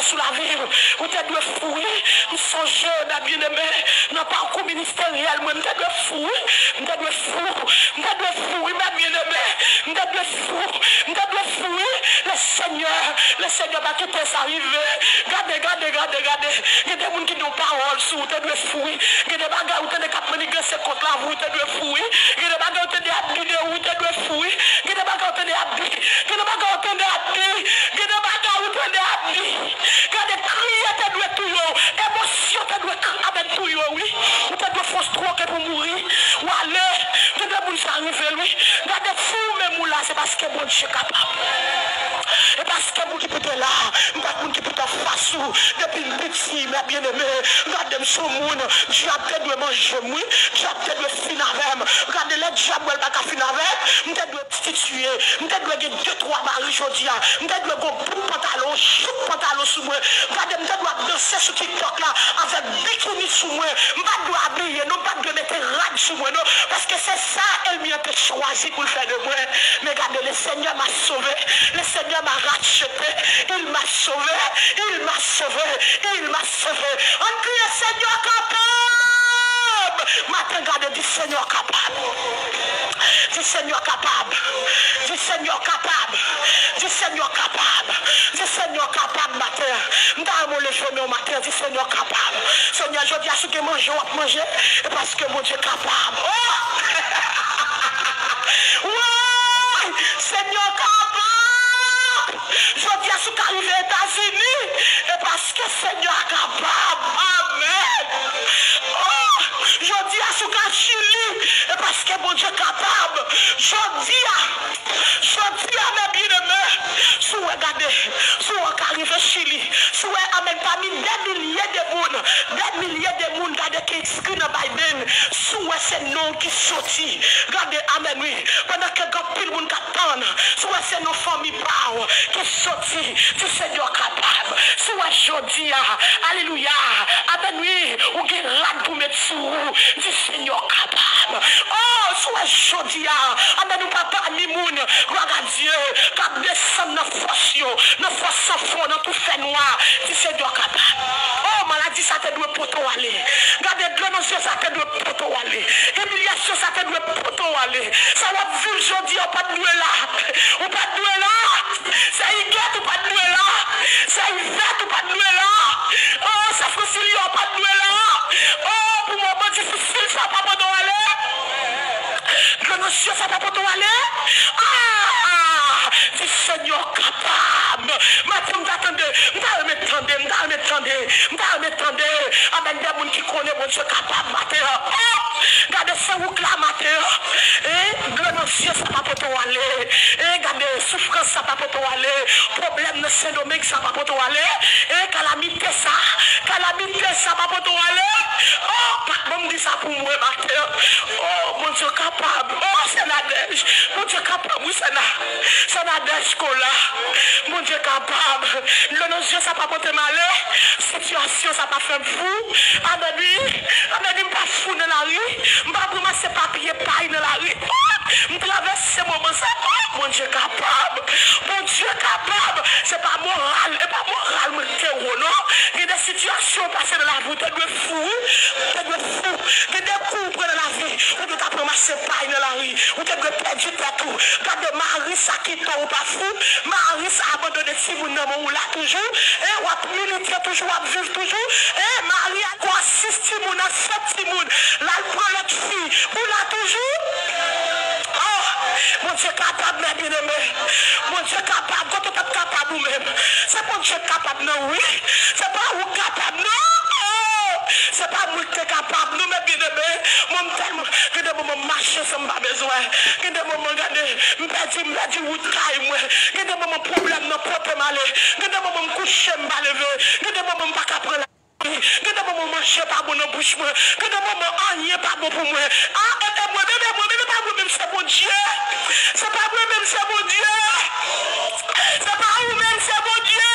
sous la vie, ou te doit fouiller, nous sommes jeunes, bien-aimés, dans le parcours ministériel, moi, je dois fouiller, je dois fouiller, je dois fouiller, ma bien-aimée, je dois fouiller, le Seigneur va quitter ça arriver. Regardez, il y a des gens qui n'ont pas parole sur vous, tu dois fouiller, il y a des bagages où tu as cap manigancer contre la vous, tu dois fouiller, il y a des bagages où tu as habillé, où tu dois fouiller, il y a des bagages où tu as habillé, il y a des bagages où tu as habillé, il y a des bagages où tu as habillé, regardez, crier, tu dois tout, émotion, tu dois avec tout, oui, ou tu dois frustrer pour mourir, ou aller, tu dois vous arriver, oui, regardez, fou, même là, c'est parce que bon Dieu est capable. Et parce que vous qui peut être là, vous qui peut être face depuis le petit, mes bien-aimés, regardez ce monde, Dieu a peut-être de manger, moi, Dieu a peut-être de finir avec, regardez le diable, il n'a pas finir avec, peut-être de prostituer, peut-être de gagner 2-3 maris aujourd'hui, peut-être de gagner pantalon, chouk pantalon sous moi, regardez, peut-être de danser sur TikTok là, avec bikini sous moi, pas de habiller, non pas de mettre rad sous moi, non, parce que c'est ça, elle m'a choisi pour le faire de moi, mais regardez, le Seigneur m'a sauvé, le Seigneur m'a racheté, il m'a sauvé, il m'a sauvé, il m'a sauvé. On crie le Seigneur capable. Matin, regardez, du Seigneur capable. Du Seigneur capable. Du Seigneur capable. Du Seigneur capable. Du Seigneur capable, matin. Nous le fait au matin, du Seigneur capable. Seigneur, je dis à ceux qui mangent, on va manger, parce que mon Dieu est capable. Oh! Ouais! Seigneur capable. Je dis à ceux qui arrivent aux États-Unis, et parce que Seigneur est capable. Amen. Oh, je dis à ceux qui arrivent Chili, et parce que mon Dieu est capable. Je dis à mes bien-aimés, si vous regardez, si vous arrivez Chili, si vous amènez parmi des milliers de monde, regardez qui inscrit dans Biden, si vous c'est nom qui sortit, regardez, amen, oui, pendant que pile monde qui attend, si vous c'est nos familles qui sortit, du Seigneur capable, si vous aujourd'hui, alléluia, amen, oui, ou qui rade pour mettre sur vous, du Seigneur capable. Oh, si vous aujourd'hui, amen, nous papa, ni moun, gloire à Dieu, qui descend dans la force sans fond, dans tout fait noir, du Seigneur capable. Oh, maladie, ça te doit pour toi aller. Regardez, dénonciation, ça te doit pour toi aller. Humiliation, ça te doit pour toi aller. Ça va vivre aujourd'hui, on pas de doué là. On pas de doué là. Ça y guette, on pas de doué là. Ça y vête, on pas de doué là. Oh, ça fossile, on pas de doué là. Oh, pour moi, bon difficile, ça va pas pour aller. Dénonciation, ça va pas pour aller. Ah, du Seigneur capable. Maintenant, m'attendez. Amen, des gens qui connaissent mon Dieu capable, matin. Regardez ça, vous clamez, Grenadier, ça va pas pour aller. Regardez, souffrance, ça va pas pour aller. Problème de Saint-Domingue, ça va pas pour aller. Calamité, ça va pas pour aller. Oh, pas bon, dit ça pour moi, matin. Oh, mon Dieu capable. Oh, c'est la neige. Mon Dieu capable, oui, c'est la neige qu'on a. Mon Dieu capable. Le nom de Dieu, ça va pas pour malheur. Situation, ça va faire fou. Amen, pas fou dans la rue. Je ne vais pas ramasser papier paille dans la rue. Je traverse ces moments. Mon Dieu capable. Mon Dieu capable. Ce n'est pas moral. Ce n'est pas moral, non. Il y a des situations passées dans la vie. Tu dois fou. Tu dois fou. Il y a des coups dans la vie. Tu dois ramasser paille dans la rue. Ou tu dois perdre tout. Regarde, Marie, ça quitte ou pas fou. Marie, ça abandonne si vous n'avez là toujours. Et on va militer toujours, on va vivre toujours. Et Marie a quoi 6 timounes, 7 timounes. Là, elle prend l'autre fille. Ou là toujours. Oh, mon Dieu capable, mes bien-aimés. Mon Dieu capable, quand on est capable vous-même. C'est mon Dieu capable, non, oui. C'est pas vous capable, non. C'est pas moi qui est capable, nous, mes bien-aimés. Mon tellement, que des moments marcher sans pas besoin. Que des moments, regardez, me dit, où taille, moi. Que des moments, problème, non, propre malé. Que des moments, coucher, me lever. Que des moments, pas qu'à prendre. Que des moments manger pas bon dans bouche moi, que des moments rien pas bon pour moi. Ah, aidez-moi, pas vous-même, c'est mon Dieu. C'est pas vous-même, c'est mon Dieu. C'est pas vous-même, c'est mon Dieu.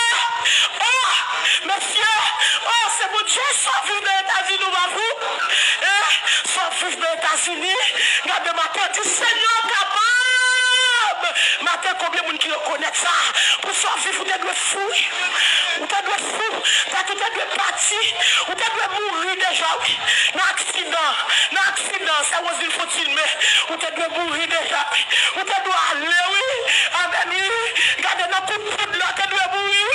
Oh, monsieur, oh, c'est mon Dieu, soit vivre dans les États-Unis, nous va vous. Soit vivre dans les États-Unis, regardez ma tête, Seigneur capable. Matin, combien de monde qui reconnaît ça? Pour survivre, vous devez fou. Vous devez fou. Vous devez partir. Vous devez mourir déjà. Dans l'accident. Dans l'accident, ça vous il faut filmer. Vous devez mourir déjà. Vous devez aller, oui. Amen, oui. Regardez dans tout le monde là, vous devez mourir.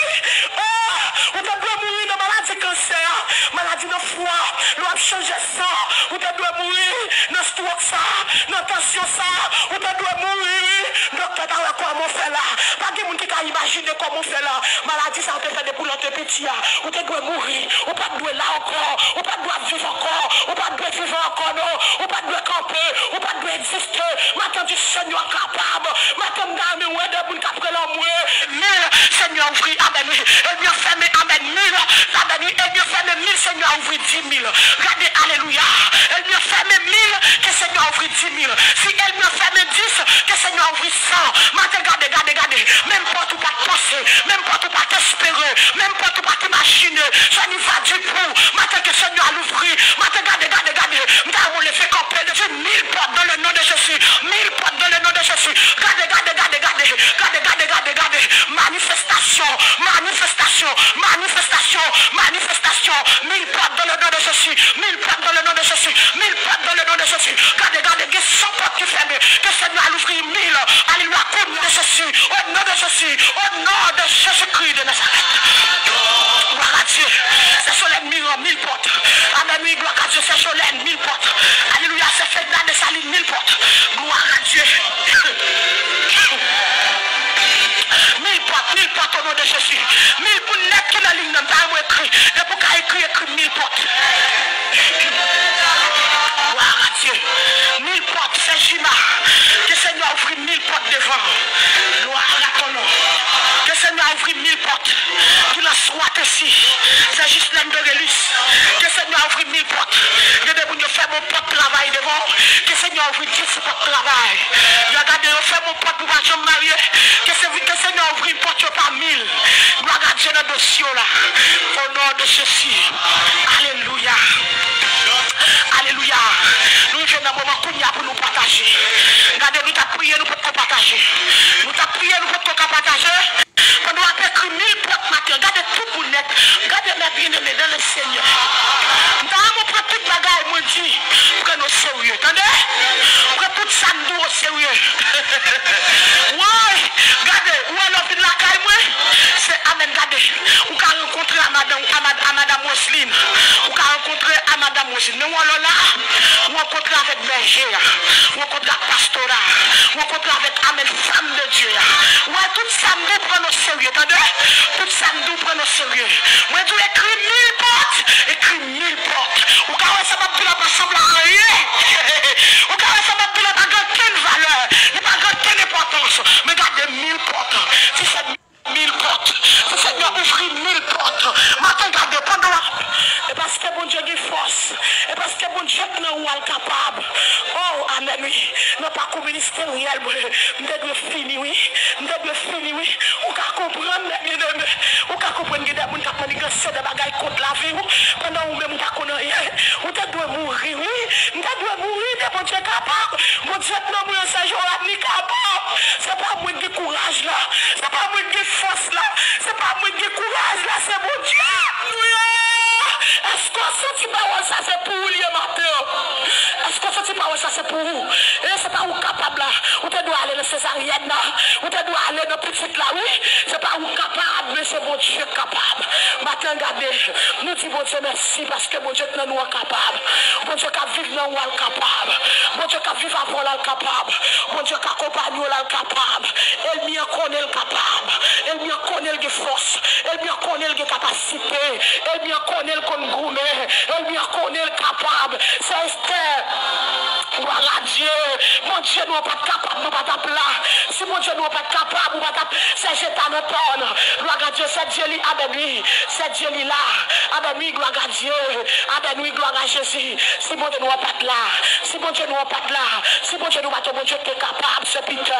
Oh, vous devez mourir dans maladie cancer, maladie de foie, l'on a changé ça. Vous devez mourir dans stroke ça, dans tension ça. Vous devez mourir. Docteur, comment on fait là? Pas de monde qui a imaginé comment on fait là. Maladie, ça te fait des boulots de petit. Vous devez mourir. Vous pas de là encore. Vous pas de vivre encore. Vous pas de vivre encore. Non. Vous pas de camper. Vous pas de exister. Maintenant, du Seigneur capable. Maintenant, dame, ouais, de monde qui a pris l'amour. Mais, Seigneur, ouvri, amen. Et bien fermé, amen, 1000. Amen, et bien fermé 1000, Seigneur, ouvri 10 000. Regardez, alléluia. Elle bien fermé 1000, que Seigneur ouvri 10 000. Si elle bien fermé 10, que Seigneur ouvri 100. Maintenant, regardez, regardez. Même pas tout pas penser, même pas tout pas t'espérer, même pas tout pas t'imaginer. Ça n'y va du tout. Maintenant que Seigneur a l'ouvri, maintenant, regardez. Nous avons le fait camper de 1000 portes dans le nom de Jésus. 1000 portes dans le nom de Jésus. Regardez. Manifestation. 1000 portes dans le nom de Jésus. 1000 portes dans le nom de Jésus. 1000 portes dans le nom de Jésus. Regardez, il y a 100 portes qui ferment. Que Seigneur a l'ouvrir 1000. Alléluia, au nom de Jésus. Au nom de Jésus. Au nom de Jésus-Christ de Nazareth. Gloire à Dieu. C'est Solène 1000 portes. Amen, oui, gloire à Dieu. C'est Solène 1000 portes. Alléluia, c'est Ferdinand de Saline 1000 portes. Gloire à Dieu. 1000 portes au nom de Jésus. 1000 pour net qui la ligne n'a pas écrit. Et pour qu'à écrit 1000 portes. Gloire à Dieu. 1000 portes, c'est Jima. Que Seigneur ouvre 1000 portes devant. Gloire à ton nom. Que Seigneur ouvre 1000 portes. Qu'il en soit ici. C'est juste l'homme de Rélus. Que Seigneur ouvre 1000 portes. Je vais vous faire mon porte de travail devant. Que Seigneur ouvre 10 portes de travail. Regardez, on fait mon porte pour ma jambe mariée. Que Seigneur ouvre une porte par 1000. Gloire à Dieu dans le dossier là. Au nom de Jésus. Alléluia. Alléluia. Nous venons un moment pour nous partager. Regardez, nous t'avons prié, nous pouvons partager. Nous t'avons prié, nous pouvons partager. Quand nous avons écrit 1000 portes matin, regardez tout pour net. Regardez mes bien-aimés dans le Seigneur. Nous avons pris toute bagaille, moi dit, prenez au sérieux. Attendez? Prenez tout ça nous au sérieux. Oui, regardez, où est l'offre de la caille, moi? C'est Amen, regardez. Vous avez rencontré à Madame Mousseline. Vous avez rencontré à Madame Mousseline. Mais où est là? Vous rencontrez avec berger. Vous rencontrez avec pastorat. Vous rencontrez avec Amen, femme de Dieu. Ouais, tout ça nous prend au sérieux. Attendez? Tout ça nous prend au sérieux. Moi, je écris 1000 portes. Écris 1000 portes. Vous avez ça va pas ressembler à rien. Vous avez ça va pas aucune valeur. Il n'y a pas aucune importance. Mais regardez 1000 portes. Si c'est 1000 portes. Si Seigneur ouvrit 1000 portes. Maintenant, regardez pendant. Et parce que mon Dieu est force. Et parce que mon Dieu est capable. Oh, amen, oui. Non, pas comme ministériel. Nous devons finir, oui. Nous devons finir, oui. On peut comprendre, bien aimé. On peut comprendre que des gens qui ont des bagages contre la vie. Pendant où même on ne rien. On doit mourir, oui. On doit mourir, mais mon Dieu est capable. Mon Dieu est non, c'est Joël capable. C'est pas moi qui courage là. C'est pas moi qui force là. C'est pas moi qui courage là. C'est mon Dieu. Est-ce qu'on sent pas ça c'est pour lui matin? Est-ce qu'on sent pas ça c'est pour vous? Et c'est pas vous capable là. Vous doit aller dans césarienne là. Vous doit aller dans petite là, oui. C'est pas vous capable, mais c'est mon Dieu capable. Matin, regardez, nous disons bon Dieu merci parce que mon Dieu est nous capable. Mon Dieu qui vit dans nous capable. Mon Dieu qui vit avant là capable. Mon Dieu qui accompagne nous là capable. Elle m'y connaît le capable. Elle m'y connaît le force. Elle m'y connaît le capacité. Elle m'y connaît le gourmet. Elle m'y connaît le capable. C'est Esther. Voilà Dieu. Mon Dieu nous pas capable, nous pas taper là. Si mon Dieu nous pas capable, nous pas taper. C'est Jétan notre tonne. Gloire à Dieu, c'est Dieu li avec lui. C'est Dieu li là. Avec lui, gloire à Dieu. Avec lui, gloire à Jésus. Si mon Dieu nous pas là. Si mon Dieu nous pas là. Si mon Dieu nous pas là, mon Dieu est capable, c'est Peter.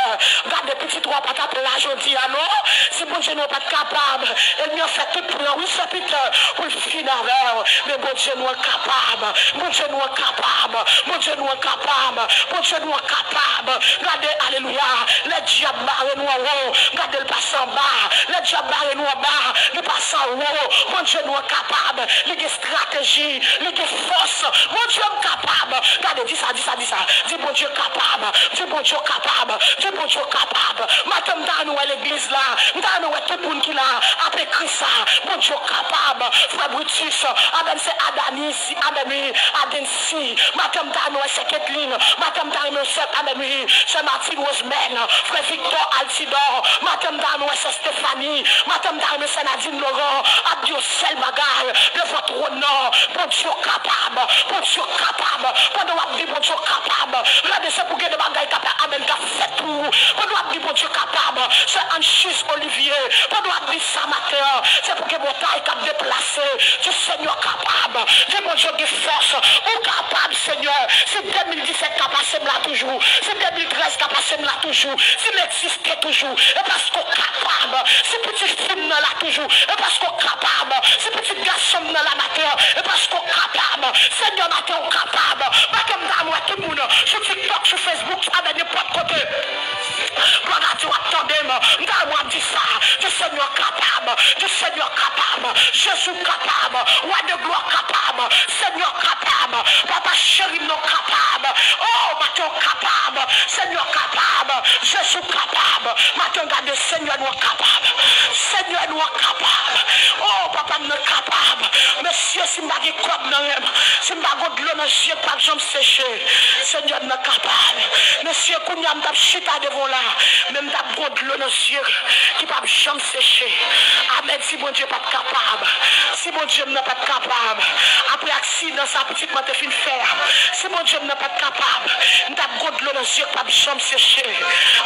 Regarde les petits trois pas taper là, je dis alors. Si mon Dieu nous pas capable, elle m'a fait tout plan. Oui, c'est Peter. Pour le finir avec. Mais mon Dieu nous est capable. Mon Dieu nous est capable. Mon Dieu nous est capable. Mon Dieu nous est capable. capable. Regardez, alléluia. Le diable barre nous en haut. Regardez le passe en bas. Le diable barre nous en bas. Le passe en haut. Mon Dieu nous est capable. Il y a stratégie. Il y a force. Mon Dieu est capable. Regardez, dis ça. Dis bon Dieu capable. Dis bon Dieu capable. Dis bon Dieu capable. Maintenant, dans nous l'église là. Dans nous tout le monde qui là. Après Christ, bon Dieu capable. Frère Brutus. Amen, c'est Adanis. Amen, Adensi. Maintenant, dans nous c'est Kathleen. Maintenant, dans nous c'est Amen, c'est Martine Rosemène. Frère Victor Altidor. Maintenant, dans nous c'est Stéphanie. Maintenant, dans nous c'est Nadine Laurent. Abdio Sel Bagaille. De votre nom. Bon Dieu capable. Bon Dieu capable. Pendant qu'on dit bon Dieu capable. Regardez, c'est pour que des bagailles capable. Amen, qu'a fait tout. Pendant qu'on dit bon Dieu capable. C'est Anchis Olivier. Pendant qu'on dit ça matin. C'est pour que mon taille cap déplacé. Du Seigneur capable. Dis bon Dieu de force. Ou capable, Seigneur. Si 2017 qu'a passé là toujours. Si 2013 qu'a passé là toujours. Si l'existe toujours. Et parce qu'on capable. Si petit film là toujours. Et parce qu'on capable. Si petit garçon là matin. Et parce qu'on capable. Seigneur matin on capable. Pas comme dans moi tout le monde. Sur TikTok, sur Facebook, avec n'importe côté. Regarde, attendez, dans moi dit ça. Du Seigneur capable. Du Seigneur capable. Jésus capable. Roi de gloire capable. Seigneur capable. Papa chéri non capable. Oh, matin capable. Seigneur capable. Jésus capable. Matin regardez, Seigneur nous capable. Seigneur nous capable. Oh, papa nous capable. Monsieur, si je n'ai pas de l'eau, si je n'ai pas de l'eau, je n'ai pas de jambe séchée. Seigneur nous capable. Monsieur, quand nous avons chita devant là, même nous avons de l'eau dans les yeux qui ne peut pas jambe séchée. Amen, si mon Dieu n'est pas capable. Si mon Dieu n'est pas capable. Après accident, sa petite m'a fait faire. Si mon Dieu n'est pas capable, nous avons de l'eau dans les yeux qui ne peut pas jambe séchée.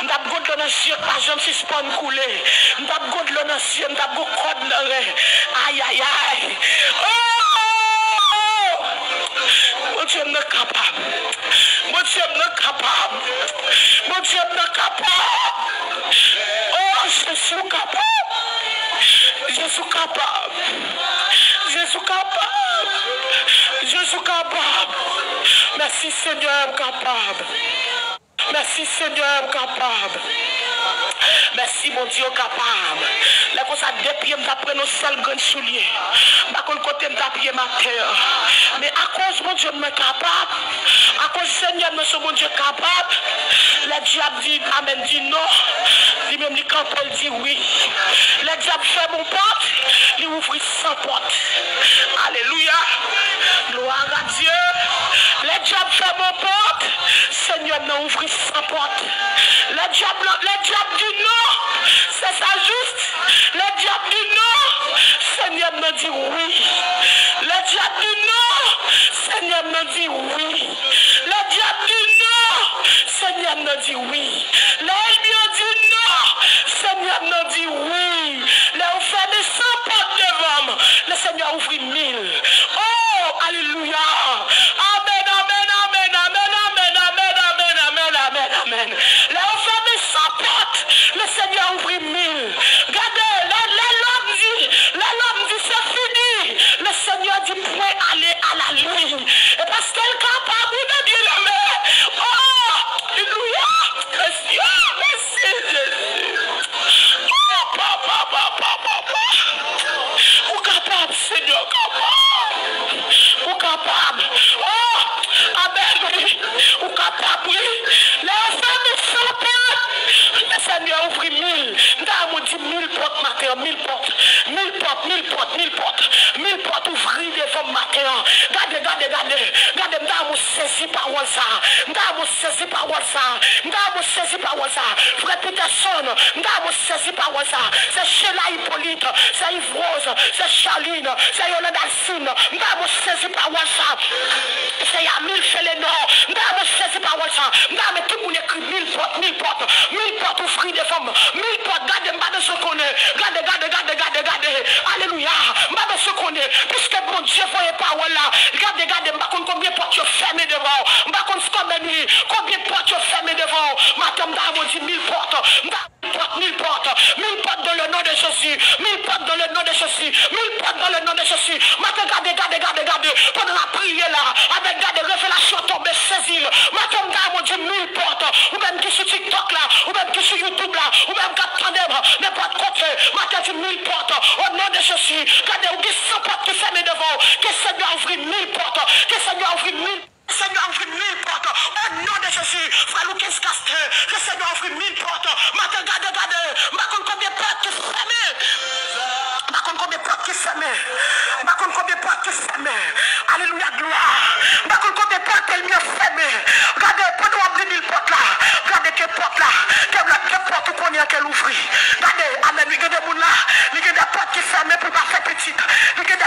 Nous avons de l'eau dans les yeux qui ne peut pas jambe suspendre couler. Nous avons de l'eau dans les yeux, nous avons code dans les. Aïe, aïe, aïe. Oh! Mon Dieu n'est capable. Mon Dieu n'est capable. Mon Dieu n'est capable. Oh, Jésus capable. Jésus capable. Jésus capable. Jésus capable. Merci Seigneur capable. Merci Seigneur capable. Merci mon Dieu capable. Là comme ça deux pieds m'après nos seuls grands souliers. Par contre côté m'après ma terre. Mais à cause mon Dieu me capable. À cause Seigneur monsieur mon Dieu capable. Le diable dit amen dit non. Lui même quand il dit oui. Le diable fait mon porte. Il ouvre 100 portes. Alléluia. Gloire à Dieu. Le diable fait mon porte. Seigneur m'a ouvert 100 portes. Le diable dit non. C'est ça juste. Le diable dit non. Seigneur m'a dit oui. Le diable dit non. Seigneur m'a dit oui. Le diable dit non. Seigneur m'a dit oui. L'ennemi dit non. Seigneur m'a dit oui. Là on fait des 100 portes devant moi. Le Seigneur ouvre 1000. Oh, alléluia. Amen, amen, amen, amen, amen, amen, amen, amen, amen, amen. Là on fait des 100 portes. Le Seigneur ouvre 1000. Regardez, l'homme dit c'est fini. Le Seigneur dit point aller à la ligne. Et parce qu'elle est capable de bien aimer. Oh, alléluia. Merci, merci Jésus. Oh, papa. Vous capable, Seigneur, capable. Vous capable. Oh, amen. Vous capable, oui. Les femmes sont le Seigneur ouvre 1000. Nous dit 1000 portes matin, 1000 portes. 1000 portes, 1000 portes, 1000 portes. 1000 portes ouvrir devant matin. Regardez. Nous saisi parole ça. Nous saisi parole ça. Frère Peterson, nous saisi parole ça. C'est Sheila Hippolyte, c'est Yves Rose, c'est Charline, c'est Yolanda Alcine. Nous saisi parole ça. C'est Yamil Félénor. Nous saisi parole ça. Nous tout le monde écrit 1000 portes, 1000 portes. 1000 portes ouvrir devant moi. 1000 portes, regardez, ce qu'on est. Regardez. Alléluia. Madame ce qu'on est. Puisque mon Dieu voyait parole là. Regardez, combien de portes fermées devant. Combien de portes fermées devant. Madame Damo dit 1000 portes. 1000 portes dans le nom de Jésus. 1000 portes dans le nom de Jésus. 1000 portes dans le nom de Jésus. Maintenant, regardez. Pendant la prière là, avec des révélations tombées, saisir. Madame Damo dit 1000 portes. Regardez, amen, il y a des gens là, il y a des portes qui ferment pour pas faire petit. Il y a des